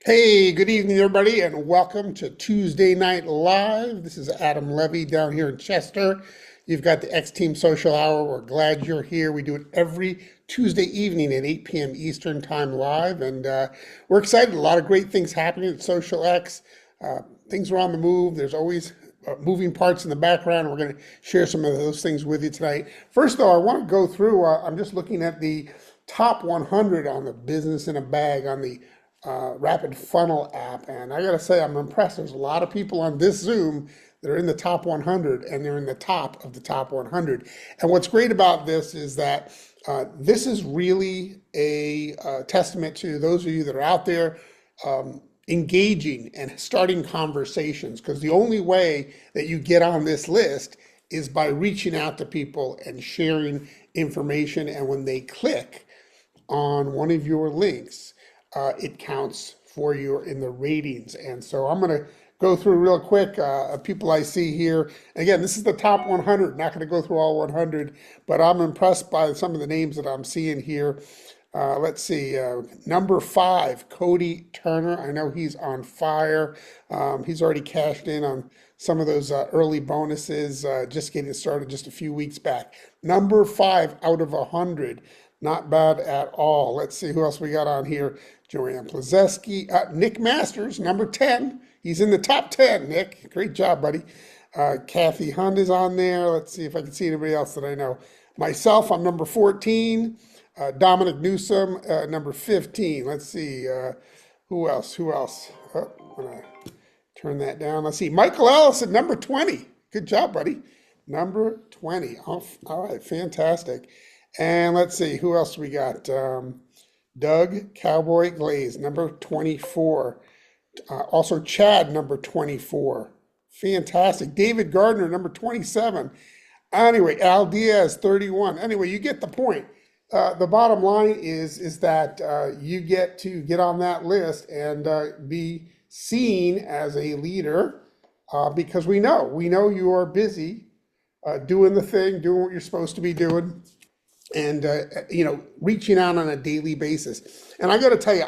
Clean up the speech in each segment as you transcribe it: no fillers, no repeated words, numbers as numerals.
Hey, good evening, everybody, and welcome to Tuesday Night Live. This is Adam Levy down here in Chester. You've got the X Team Social Hour. We're glad you're here. We do it every Tuesday evening at 8 p.m. Eastern Time live, and we're excited. A lot of great things happening at Social X. Things are on the move. There's always moving parts in the background. We're going to share some of those things with you tonight. First, though, I want to go through, I'm just looking at the top 100 on the Business in a Bag on the Rapid Funnel app, and I gotta say I'm impressed. There's a lot of people on this Zoom that are in the top 100, and they're in the top of the top 100. And what's great about this is that this is really a testament to those of you that are out there engaging and starting conversations. Because the only way that you get on this list is by reaching out to people and sharing information. And when they click on one of your links, it counts for you in the ratings. And so I'm going to go through real quick people I see here. Again, this is the top 100. Not going to go through all 100, but I'm impressed by some of the names that I'm seeing here. Let's see, number 5, Cody Turner. I know he's on fire. He's already cashed in on some of those early bonuses, just getting started just a few weeks back. Number 5 out of 100. Not bad at all. Let's see who else we got on here. Joanne Plazeski, Nick Masters, number 10. He's in the top 10, Nick. Great job, buddy. Kathy Hunt is on there. Let's see if I can see anybody else that I know. Myself, I'm number 14. Dominic Newsom, number 15. Let's see. Who else? Oh, I'm going to turn that down. Let's see. Michael Allison, number 20. Good job, buddy. Number 20. All right, fantastic. And let's see, who else we got? Doug Cowboy Glaze, number 24. Also Chad, number 24. Fantastic. David Gardner, number 27. Anyway, Al Diaz, 31. Anyway, you get the point. The bottom line is that you get to get on that list and be seen as a leader because we know you are busy doing the thing, doing what you're supposed to be doing, and reaching out on a daily basis. And I got to tell you,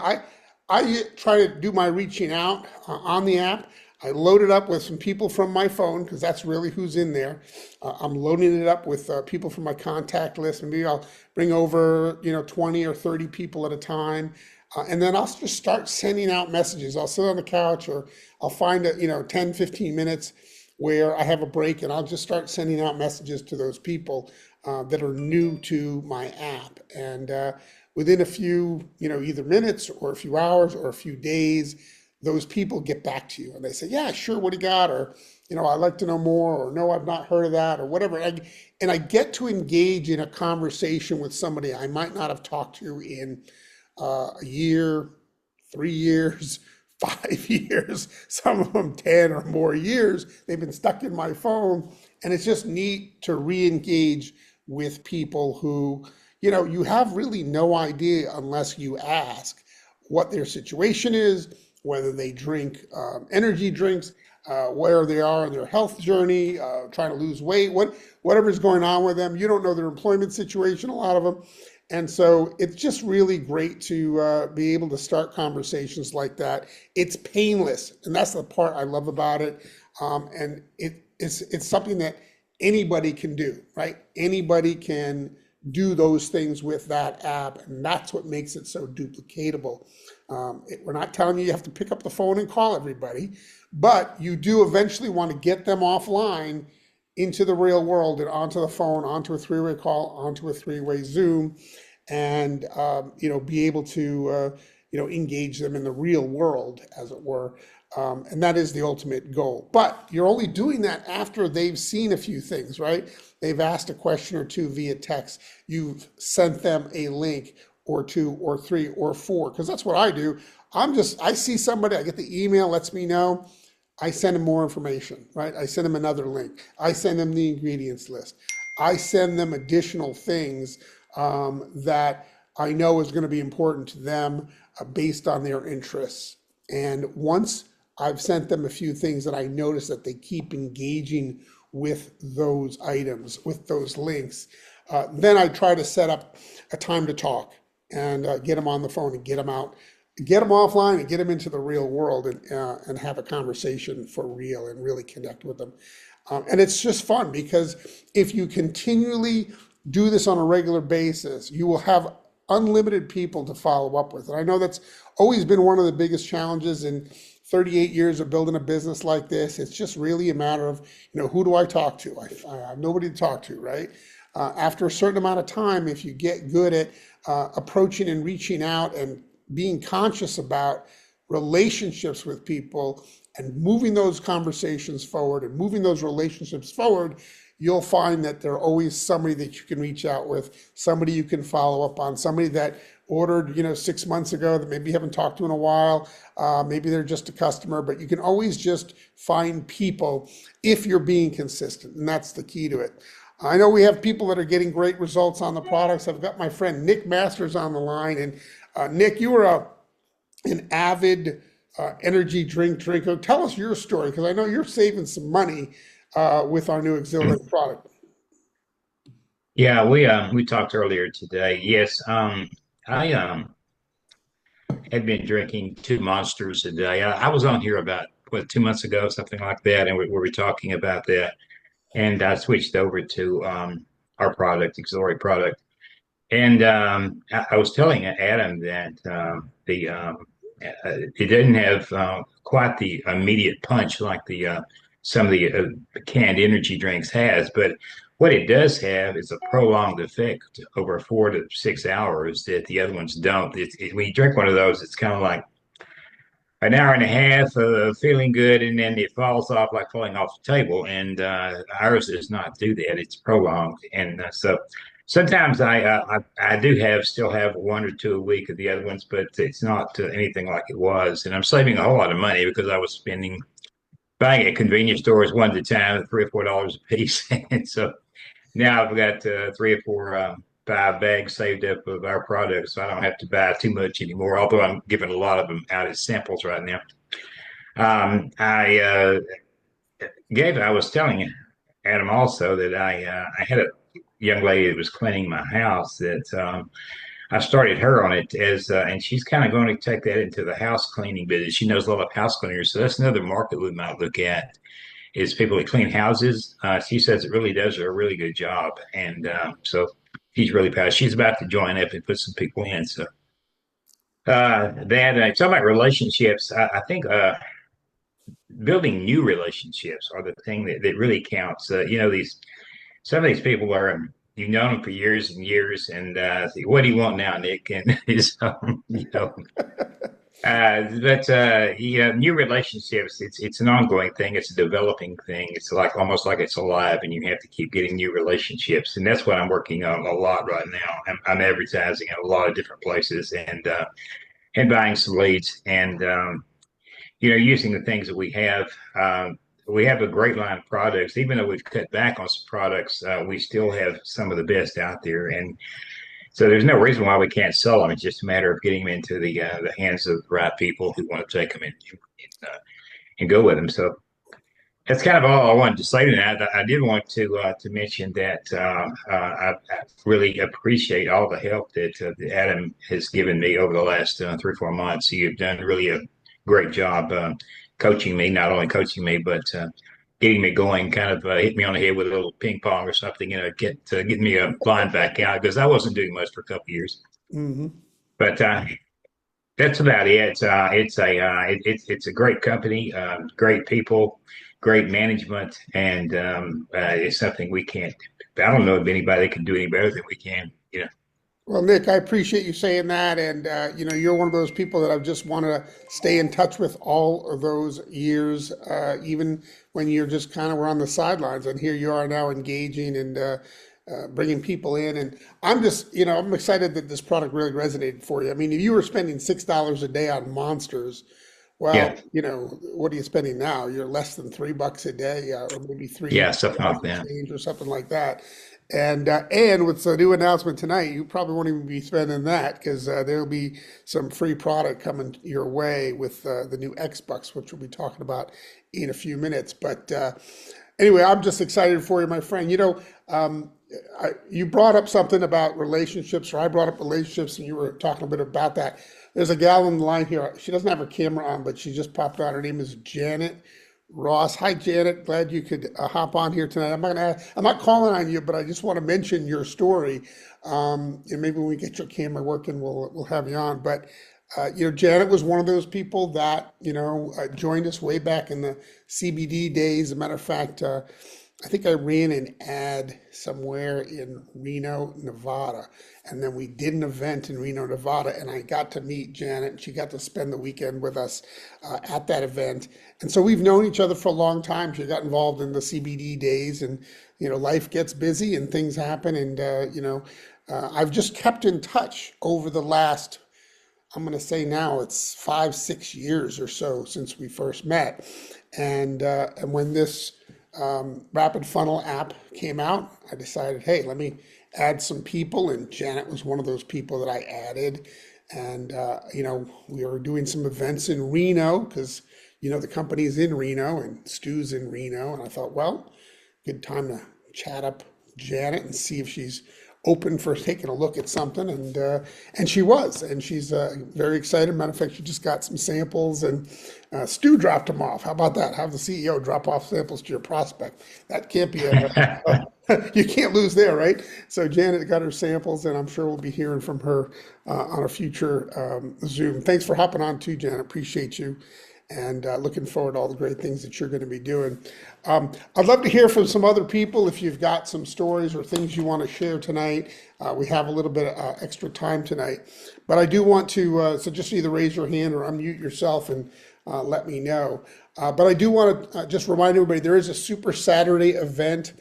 I try to do my reaching out on the app. I load it up with some people from my phone because that's really who's in there. I'm loading it up with people from my contact list. Maybe I'll bring over 20 or 30 people at a time. And then I'll just start sending out messages. I'll sit on the couch or I'll find 10, 15 minutes where I have a break and I'll just start sending out messages to those people that are new to my app. And within a few, either minutes or a few hours or a few days, those people get back to you and they say, yeah, sure, what do you got? Or, I'd like to know more, or no, I've not heard of that, or whatever. And I get to engage in a conversation with somebody I might not have talked to in a year, 3 years, 5 years, some of them 10 or more years. They've been stuck in my phone. And it's just neat to re-engage with people who, you have really no idea unless you ask what their situation is, whether they drink energy drinks, where they are in their health journey, trying to lose weight, whatever's going on with them. You don't know their employment situation, a lot of them. And so it's just really great to be able to start conversations like that. It's painless, and that's the part I love about it. And it's something that anybody can do, right? Anybody can do those things with that app, and that's what makes it so duplicatable. We're not telling you have to pick up the phone and call everybody, but you do eventually want to get them offline into the real world and onto the phone, onto a three-way call, onto a three-way Zoom, and be able to engage them in the real world, as it were. And that is the ultimate goal. But you're only doing that after they've seen a few things, right? They've asked a question or two via text. You've sent them a link or 2 or 3 or 4, because that's what I do. I see somebody, I get the email, lets me know. I send them more information, right? I send them another link. I send them the ingredients list. I send them additional things that I know is going to be important to them based on their interests. And once I've sent them a few things that I notice that they keep engaging with those items, with those links, then I try to set up a time to talk and get them on the phone and get them out get them offline and get them into the real world and have a conversation for real and really connect with them. And it's just fun because if you continually do this on a regular basis, you will have unlimited people to follow up with. And I know that's always been one of the biggest challenges in 38 years of building a business like this. It's just really a matter of, who do I talk to? I have nobody to talk to, right? After a certain amount of time, if you get good at approaching and reaching out and being conscious about relationships with people and moving those conversations forward and moving those relationships forward, you'll find that there's always somebody that you can reach out with, somebody you can follow up on, somebody that ordered, 6 months ago that maybe you haven't talked to in a while. Maybe they're just a customer, but you can always just find people if you're being consistent, and that's the key to it. I know we have people that are getting great results on the products. I've got my friend Nick Masters on the line, and Nick, you were an avid energy drink drinker. Tell us your story, because I know you're saving some money with our new auxiliary product. Yeah, we talked earlier today. Yes, I had been drinking two monsters a day. I was on here about 2 months ago, something like that, and we were talking about that. And I switched over to our product, auxiliary product. And I was telling Adam that it didn't have quite the immediate punch like the some of the canned energy drinks has, but what it does have is a prolonged effect over 4 to 6 hours that the other ones don't. When you drink one of those, it's kind of like an hour and a half of feeling good, and then it falls off like falling off the table. And ours does not do that; it's prolonged, and so sometimes I do still have one or two a week of the other ones, but it's not anything like it was. And I'm saving a whole lot of money because I was buying at convenience stores one at a time at $3 or $4 a piece, and so now I've got three or four. 5 bags saved up of our products, so I don't have to buy too much anymore. Although I'm giving a lot of them out as samples right now. I was telling Adam also that I had a young lady that was cleaning my house that I started her on it and she's kind of going to take that into the house cleaning business. She knows a lot of house cleaners, so that's another market we might look at is people that clean houses. She says it really does a really good job, and so she's really passionate. She's about to join up and put some people in. So that talking about relationships, I think building new relationships are the thing that really counts. These some of these people are you've known them for years and years, and what do you want now, Nick? And so, new relationships, it's an ongoing thing. It's a developing thing. It's like almost like it's alive, and you have to keep getting new relationships. And that's what I'm working on a lot right now. I'm advertising at a lot of different places and buying some leads and using the things that we have. We have a great line of products. Even though we've cut back on some products, we still have some of the best out there. And so there's no reason why we can't sell them. It's just a matter of getting them into the hands of the right people who want to take them and go with them. So that's kind of all I wanted to say to that. I did want to mention that I really appreciate all the help that Adam has given me over the last 3 or 4 months. You've done really a great job coaching me, not only coaching me, but getting me going, kind of hit me on the head with a little ping pong or something, getting me a line back out because I wasn't doing much for a couple of years. Hmm. But that's about it. It's a great company, great people, great management, and it's something we can't. I don't know of anybody that can do any better than we can. Well, Nick, I appreciate you saying that, and you're one of those people that I've just wanted to stay in touch with all of those years, even when you're just kind of were on the sidelines, and here you are now engaging and bringing people in, and I'm just, I'm excited that this product really resonated for you. I mean, if you were spending $6 a day on monsters, well, Yeah, what are you spending now? You're less than $3 a day, or maybe three yeah, something like dollars that. change or something like that. And with the new announcement tonight, you probably won't even be spending that because there'll be some free product coming your way with the new Xbox, which we'll be talking about in a few minutes. But anyway, I'm just excited for you, my friend. You brought up something about relationships, or I brought up relationships, and you were talking a bit about that. There's a gal on the line here. She doesn't have her camera on, but she just popped on. Her name is Janet Ross. Hi, Janet. Glad you could hop on here tonight. I'm not calling on you, but I just want to mention your story. And maybe when we get your camera working, we'll have you on. But Janet was one of those people that joined us way back in the CBD days. As a matter of fact, I think I ran an ad somewhere in Reno, Nevada, and then we did an event in Reno, Nevada, and I got to meet Janet, and she got to spend the weekend with us at that event. And so we've known each other for a long time. She got involved in the CBD days, and life gets busy and things happen, and I've just kept in touch over the last. I'm going to say now it's 5, 6 years or so since we first met, and when this Rapid Funnel app came out, I decided, hey, let me add some people, and Janet was one of those people that I added. And we were doing some events in Reno because the company's in Reno and Stu's in Reno, and I thought, well, good time to chat up Janet and see if she's open for taking a look at something, and she was, and she's very excited. Matter of fact, she just got some samples, and Stu dropped them off. How about that? Have the CEO drop off samples to your prospect. That can't be you can't lose there, right? So Janet got her samples, and I'm sure we'll be hearing from her on a future Zoom. Thanks for hopping on too, Janet. Appreciate you. And looking forward to all the great things that you're going to be doing. I'd love to hear from some other people if you've got some stories or things you want to share tonight. We have a little bit of extra time tonight. But I do want to, so just either raise your hand or unmute yourself and let me know. But I do want to just remind everybody there is a Super Saturday event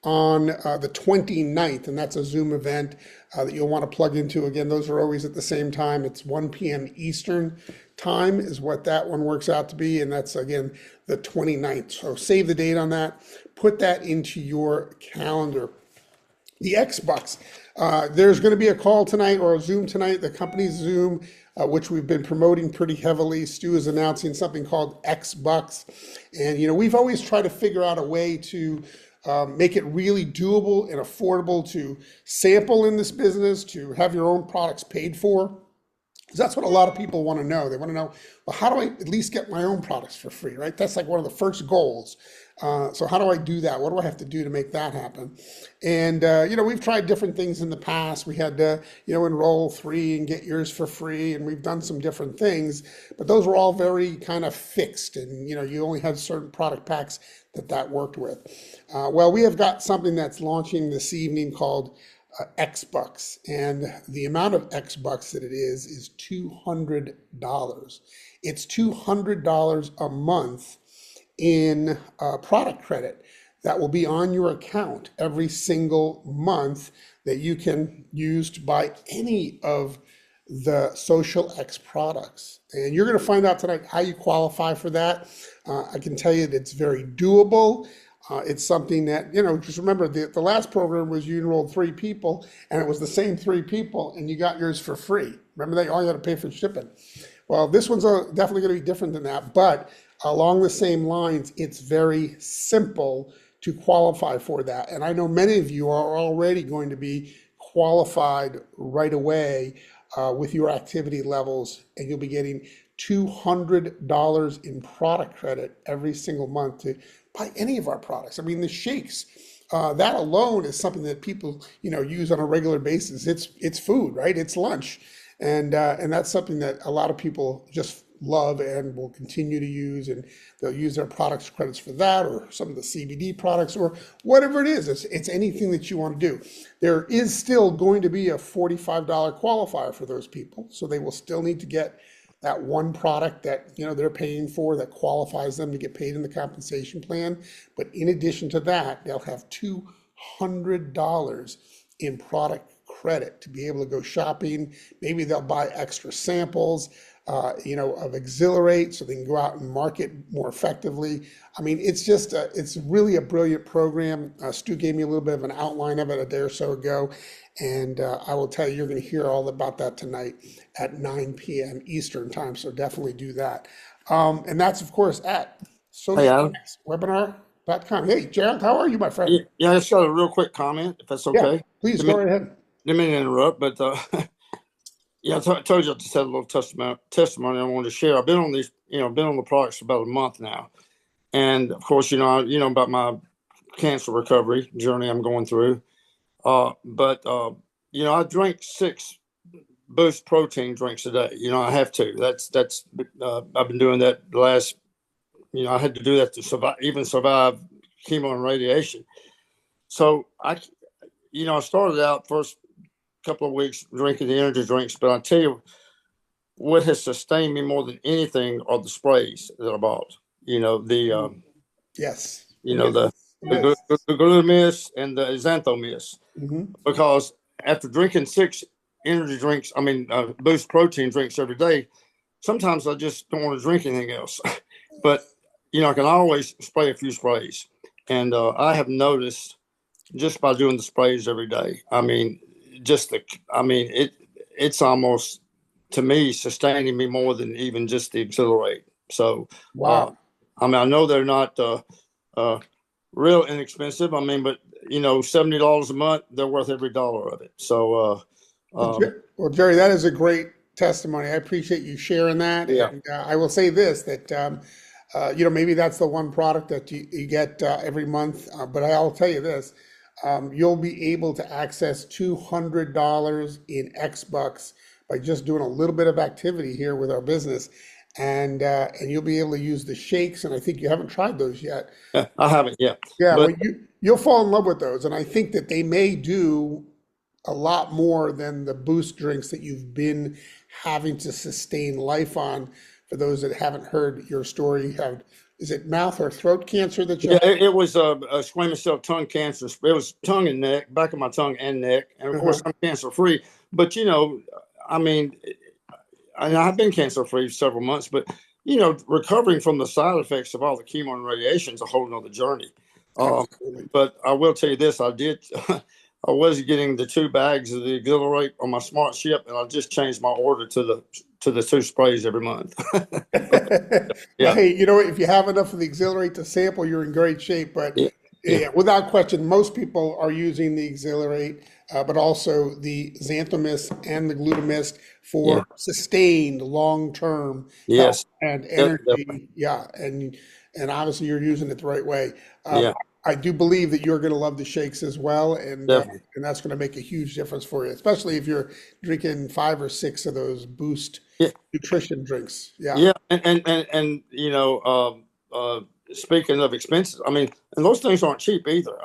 on the 29th, and that's a Zoom event that you'll want to plug into. Again, those are always at the same time. It's 1 p.m. Eastern time is what that one works out to be, and that's, again, the 29th. So save the date on that. Put that into your calendar. The X-Bucks. There's going to be a call tonight or a Zoom tonight, the company's Zoom, which we've been promoting pretty heavily. Stu is announcing something called X-Bucks. And, we've always tried to figure out a way to make it really doable and affordable to sample in this business, to have your own products paid for. Because that's what a lot of people want to know. They want to know, well, how do I at least get my own products for free, right? That's like one of the first goals. So how do I do that? What do I have to do to make that happen? And, we've tried different things in the past. We had to, enroll 3 and get yours for free. And we've done some different things, but those were all very kind of fixed. And, you only had certain product packs that worked with. Well, we have got something that's launching this evening called X-Bucks, and the amount of X-Bucks that it is $200. It's $200 a month in product credit that will be on your account every single month that you can use to buy any of the Social X products. And you're going to find out tonight how you qualify for that. I can tell you that it's very doable. It's something that, just remember the last program was you enrolled 3 people and it was the same 3 people and you got yours for free. Remember that? All you had to pay for shipping. Well, this one's definitely going to be different than that, but along the same lines, it's very simple to qualify for that. And I know many of you are already going to be qualified right away with your activity levels, and you'll be getting $200 in product credit every single month to buy any of our products. I mean, the shakes, that alone is something that people, use on a regular basis. It's food, right? It's lunch. And that's something that a lot of people just love and will continue to use, and they'll use their products credits for that, or some of the CBD products, or whatever it is. It's anything that you want to do. There is still going to be a $45 qualifier for those people, so they will still need to get that one product that they're paying for that qualifies them to get paid in the compensation plan. But in addition to that, they'll have $200 in product credit to be able to go shopping. Maybe they'll buy extra samples, of Exhilarate, so they can go out and market more effectively. I mean, it's really a brilliant program. Stu gave me a little bit of an outline of it a day or so ago, and I will tell you, you're going to hear all about that tonight at 9 p.m. Eastern time, so definitely do that. And that's, of course, at Hey, Adam. socialwebinar.com. Hey, Gerald, how are you, my friend? Yeah, I just got a real quick comment, if that's Yeah, okay. please go right ahead. Didn't mean to interrupt, but Yeah, I told you I just had a little testimony I wanted to share. I've been on these, been on the products for about a month now, and of course, about my cancer recovery journey I'm going through. But I drink 6 Boost protein drinks a day. I have to. That's I've been doing that the last. I had to do that to survive chemo and radiation. So I started out first couple of weeks drinking the energy drinks, but I tell you what has sustained me more than anything are the sprays that I bought. You know the Yes. you know Yes. the Yes. glutamist and the xanthomist, Hmm. because after drinking 6 energy drinks, Boost protein drinks every day, sometimes I just don't want to drink anything else. But I can always spray a few sprays, and I have noticed just by doing the sprays every day. Just the it's almost, to me, sustaining me more than even just the Exhilarate. So, Wow. I know they're not uh, real inexpensive. But $70 a month, they're worth every dollar of it. So, Well, um, Jerry, that is a great testimony. I appreciate you sharing that. yeah, And I will say this, that, maybe that's the one product that you get every month. But I'll tell you this, you'll be able to access $200 in X bucks by just doing a little bit of activity here with our business. And you'll be able to use the shakes. And I think you haven't tried those yet. yeah, I haven't yet, Yeah, but well, you'll fall in love with those. And I think that they may do a lot more than the boost drinks that you've been having to sustain life on. For those that haven't heard your story, is it mouth or throat cancer that you yeah, had? it was a squamous cell tongue cancer. It was tongue and neck, back of my tongue and neck, and of Uh-huh. course I'm cancer free. But I mean, I've been cancer free several months, but recovering from the side effects of all the chemo and radiation is a whole nother journey. Um, Absolutely. but I will tell you this: I did. I was getting the 2 bags of the Exhilarate on my Smart Ship, and I just changed my order to the 2 sprays every month. Well, Yeah, hey, if you have enough of the Exhilarate to sample, you're in great shape. But yeah, yeah, yeah, without question, most people are using the Exhilarate, but also the Xanthomist and the Glutamist yeah. for sustained long-term health Yes, and definitely. energy. Yeah, and obviously you're using it the right way. Yeah, I do believe that you're going to love the shakes as well, definitely. and that's going to make a huge difference for you, especially if you're drinking 5 or 6 of those Boost Yeah, nutrition drinks. Yeah. yeah, and speaking of expenses, and those things aren't cheap either.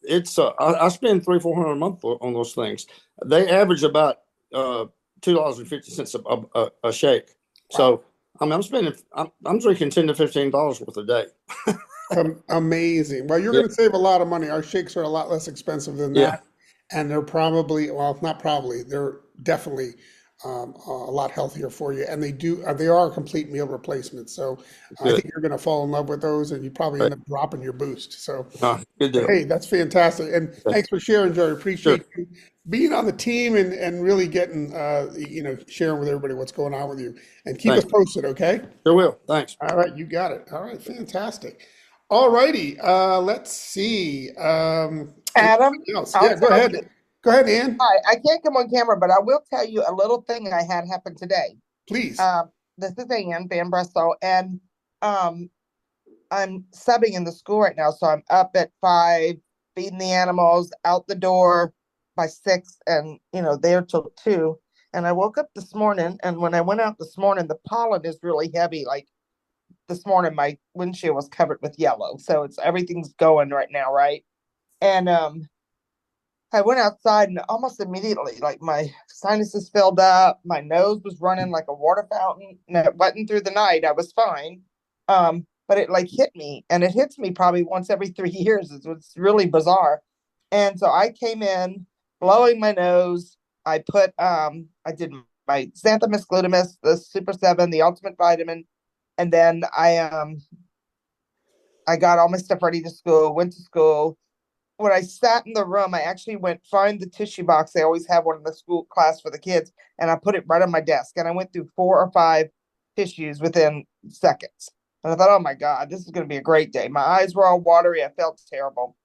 It's I spend 300-400 a month on those things. They average about uh $2.50 a shake. Wow. So I'm drinking $10 to $15 worth a day. Amazing. Well, you're Yeah, going to save a lot of money. Our shakes are a lot less expensive than yeah, that. And they're probably, well, not probably, they're definitely a lot healthier for you. And they are a complete meal replacement. So I good. think you're going to fall in love with those and you probably Right. end up dropping your boost. So, Good deal. hey, that's fantastic. And Okay. thanks for sharing, Jerry. Sure. Appreciate you being on the team and really getting, sharing with everybody what's going on with you. And keep us Thanks. posted, okay? Sure will. Thanks. All right, you got it. All right, fantastic. All righty, let's see. Adam, Anything else? I'll Yeah, go tell ahead. you. Go ahead, Ann. Hi, I can't come on camera, but I will tell you a little thing I had happen today. Please. This is Ann Van Brestow, and um, I'm subbing in the school right now, so I'm up at 5, feeding the animals, out the door by 6, and there till 2. And I woke up this morning, and when I went out this morning, the pollen is really heavy. Like this morning, my windshield was covered with yellow, so everything's going right now, right? And I went outside and almost immediately, like my sinuses filled up, my nose was running like a water fountain. And it wasn't through the night. I was fine. But it like hit me, and it hits me probably once every 3 years. It's really bizarre. And so I came in blowing my nose. I did my xanthamus glutamus, the Super 7, the ultimate vitamin, and then I got all my stuff ready to school, went to school. When I sat in the room, I actually went find the tissue box. They always have one in the school class for the kids, and I put it right on my desk. And I went through 4 or 5 tissues within seconds. And I thought, oh my God, this is going to be a great day. My eyes were all watery. I felt terrible.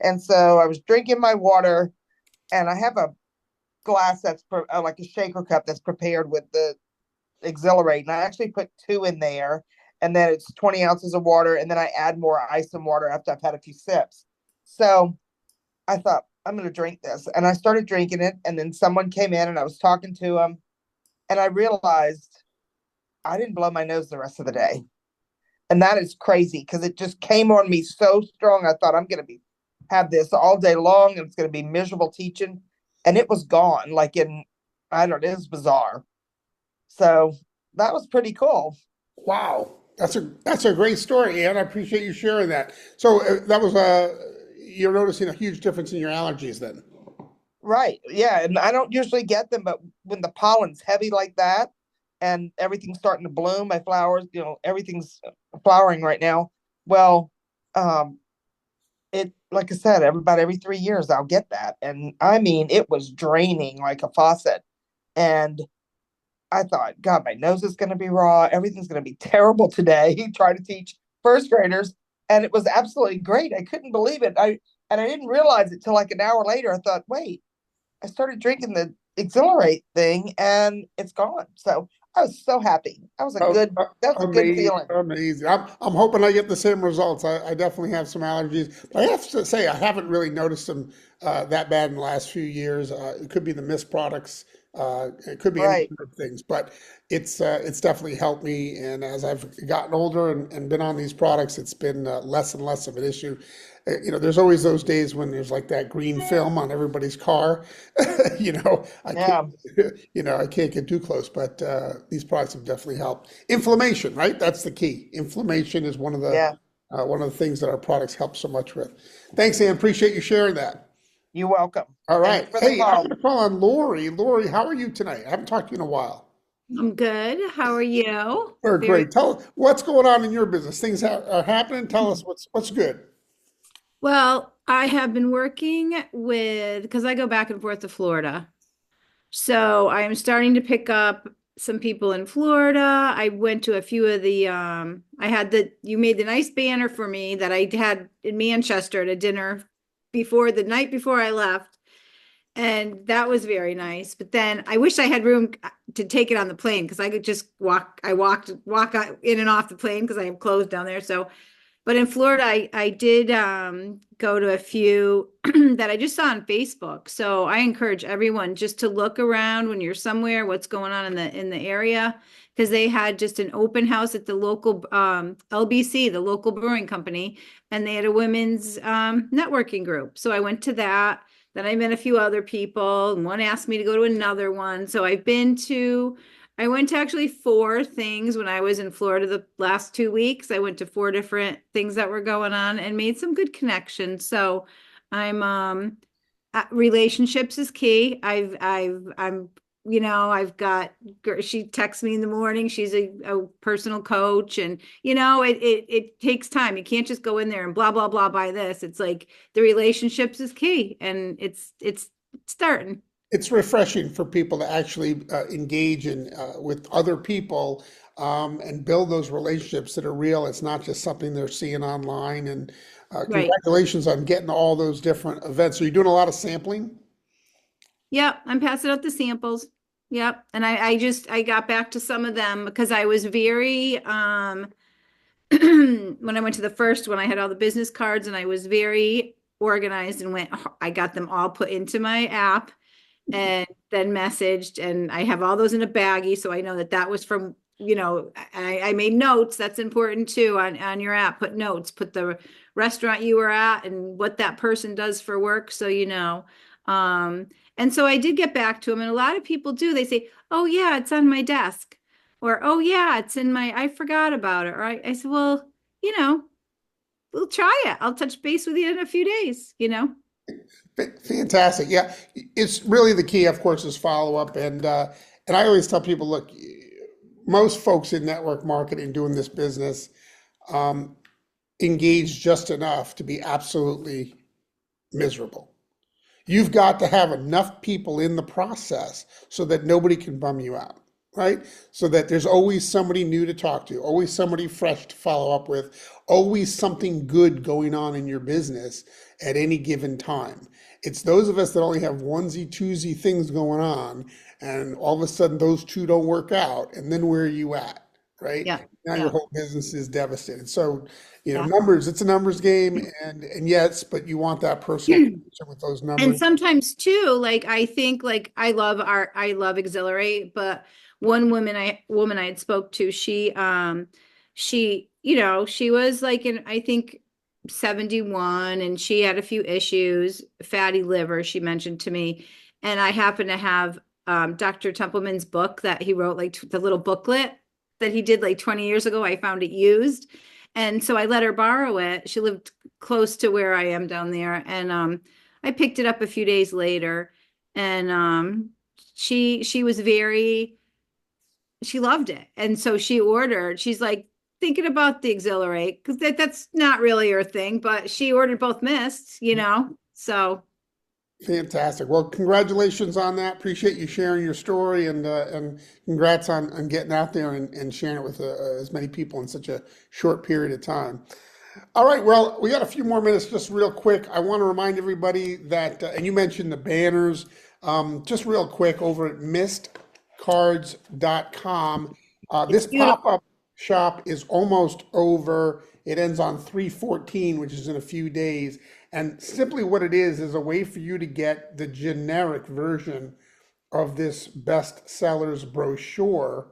And so I was drinking my water, and I have a glass that's like a shaker cup that's prepared with the Exhilarate, and I actually put two in there, and then it's 20 ounces of water, and then I add more ice and water after I've had a few sips. So I thought I'm going to drink this, and I started drinking it, and then someone came in, and I was talking to him, and I realized I didn't blow my nose the rest of the day. And that is crazy because it just came on me so strong. I thought I'm going to be have this all day long and it's going to be miserable teaching. And it was gone like in, I don't know, it was bizarre. So that was pretty cool. Wow, that's a great story, and I appreciate you sharing that. So that was you're noticing a huge difference in your allergies then. Right. Yeah. And I don't usually get them, but when the pollen's heavy like that and everything's starting to bloom, my flowers, everything's flowering right now. Well, um, like I said, about every 3 years I'll get that. And I mean, it was draining like a faucet. And I thought, God, my nose is going to be raw. Everything's going to be terrible today. Trying to teach first graders. And it was absolutely great. I couldn't believe it. I didn't realize it till like an hour later. I thought, wait, I started drinking the Exhilarate thing and it's gone. So I was so happy. Oh, That was a good amazing, feeling. amazing. I'm hoping I get the same results. I definitely have some allergies, but I have to say I haven't really noticed them that bad in the last few years. It could be the mist products. It could be any Right. number of things, but it's definitely helped me. And as I've gotten older and been on these products, it's been less and less of an issue. There's always those days when there's like that green film on everybody's car. I can't, Yeah. I can't get too close, but these products have definitely helped. Inflammation, right? That's the key. Inflammation is Yeah. one of the things that our products help so much with. Thanks, Ann. Appreciate you sharing that. You're welcome. All Thanks right. for the Hey, I'm call. going to call on Lori. Lori, how are you tonight? I haven't talked to you in a while. I'm good. How are you? We're Very great. Tell what's going on in your business. Things are happening. Tell us what's good. well. I have been working because I go back and forth to Florida. So I am starting to pick up some people in Florida. I went to a few of you made the nice banner for me that I had in Manchester at a dinner the night before I left. And that was very nice. But then I wish I had room to take it on the plane because I could just walk in and off the plane because I have clothes down there. So, but in Florida, I did go to a few that I just saw on Facebook. So I encourage everyone just to look around when you're somewhere, what's going on in the area, because they had just an open house at the local LBC, the local brewing company, and they had a women's networking group. So I went to that. Then I met a few other people, and one asked me to go to another one. So I went to actually 4 things when I was in Florida the last 2 weeks. I went to 4 different things that were going on and made some good connections. So relationships is key. I've got, she texts me in the morning. She's a personal coach, and it takes time. You can't just go in there and blah, blah, blah, buy this. It's like the relationships is key, and it's starting. It's refreshing for people to actually engage in with other people and build those relationships that are real. It's not just something they're seeing online. And Right. congratulations on getting all those different events. Are you doing a lot of sampling? Yep, I'm passing out the samples. Yep. And I got back to some of them because I was very when I went to the first one, I had all the business cards and I was very organized and I got them all put into my app and then messaged, and I have all those in a baggie. So I know that was from, I made notes. That's important too on your app. Put notes, put the restaurant you were at and what that person does for work. So, and so I did get back to them, and a lot of people do. They say, "Oh yeah, it's on my desk," or "Oh yeah, it's in I forgot about it." Or I said, "Well, we'll try it. I'll touch base with you in a few days." Fantastic. Yeah, it's really the key, of course, is follow up. And I always tell people, look, most folks in network marketing doing this business engage just enough to be absolutely miserable. You've got to have enough people in the process so that nobody can bum you out. right? So that there's always somebody new to talk to, always somebody fresh to follow up with, always something good going on in your business at any given time. It's those of us that only have onesie, twosie things going on, and all of a sudden those two don't work out, and then where are you at, right? Yeah. Now your Yeah. whole business is devastated. So, Yeah. numbers, it's a numbers game, and yes, but you want that personal connection with those And numbers. sometimes too, like I think like I love Exhilarate, but one woman I had spoke to, she, she was like in I think 71 and she had a few issues, fatty liver, she mentioned to me. And I happen to have Dr. Templeman's book that he wrote, like the little booklet that he did like 20 years ago. I found it used. And so I let her borrow it. She lived close to where I am down there. And I picked it up a few days later, and she was she loved it, and so she ordered. She's like thinking about the Exhilarate because that's not really her thing, but she ordered both mists, So Fantastic. Well, congratulations on that. Appreciate you sharing your story, and congrats on getting out there and sharing it with as many people in such a short period of time. All right, well, we got a few more minutes, just real quick. I want to remind everybody that, and you mentioned the banners, just real quick over at mistcards.com. This it's beautiful. pop-up shop is almost over. It ends on 3/14, which is in a few days. And simply what it is a way for you to get the generic version of this bestsellers brochure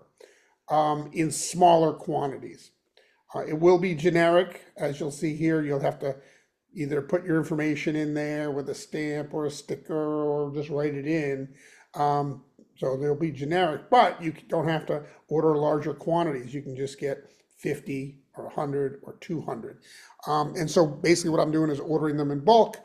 in smaller quantities. It will be generic, as you'll see here. You'll have to either put your information in there with a stamp or a sticker or just write it in. So they'll be generic, but you don't have to order larger quantities. You can just get 50 or 100 or 200. And so basically what I'm doing is ordering them in bulk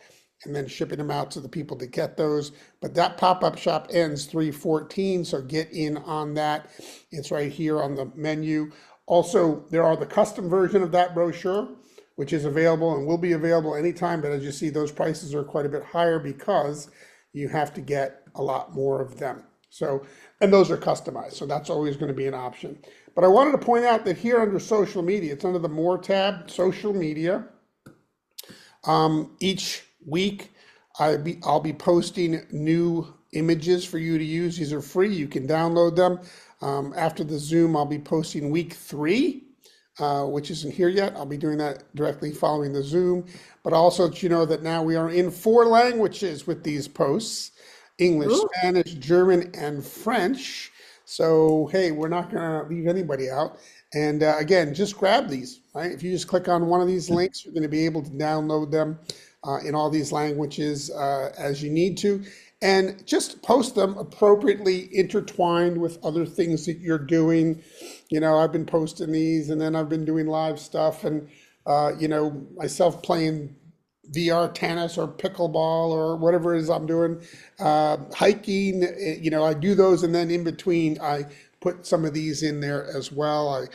and then shipping them out to the people to get those. But that pop-up shop ends 3/14, so get in on that. It's right here on the menu. Also, there are the custom version of that brochure, which is available and will be available anytime. But as you see, those prices are quite a bit higher because you have to get a lot more of them. So, and those are customized. So that's always going to be an option. But I wanted to point out that here under social media, it's under the More tab, social media. Each week, I'll be posting new images for you to use. These are free. You can download them. After the Zoom, I'll be posting week 3, which isn't here yet. I'll be doing that directly following the Zoom. But also, you know that now we are in 4 languages with these posts: English, Ooh. Spanish, German, and French. So, hey, we're not going to leave anybody out. And again, just grab these, right? If you just click on one of these links, you're going to be able to download them in all these languages as you need to. And just post them appropriately intertwined with other things that you're doing. I've been posting these, and then I've been doing live stuff, and myself playing VR tennis or pickleball or whatever it is I'm doing, hiking. I do those, and then in between I put some of these in there as well. I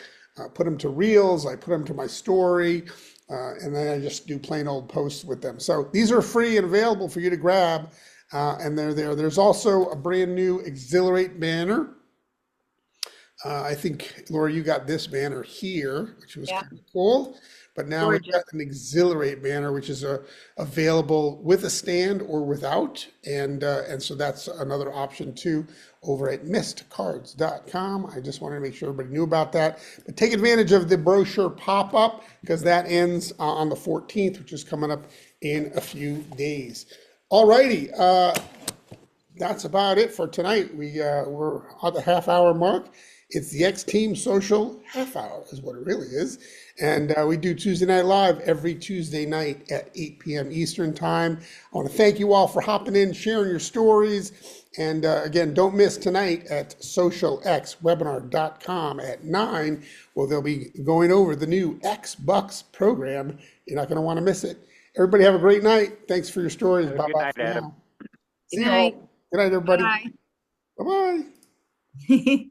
put them to reels, I put them to my story, and then I just do plain old posts with them. So these are free and available for you to grab. And they're there. There's also a brand new Exhilarate banner. I think, Laura, you got this banner here, which was Yeah. kind of cool. But now we've Gorgeous. got an Exhilarate banner, which is available with a stand or without. And so that's another option too over at mistcards.com. I just wanted to make sure everybody knew about that. But take advantage of the brochure pop-up because that ends on the 14th, which is coming up in a few days. All righty, that's about it for tonight. We're at the half-hour mark. It's the X-Team Social half hour is what it really is. And we do Tuesday Night Live every Tuesday night at 8 p.m. Eastern Time. I want to thank you all for hopping in, sharing your stories. And again, don't miss tonight at socialxwebinar.com at 9, where they'll be going over the new X Bucks program. You're not going to want to miss it. Everybody have a great night. Thanks for your stories. Have a Bye-bye good night, for Adam. now. Good See you night. all. Good night, everybody. Bye. Bye-bye.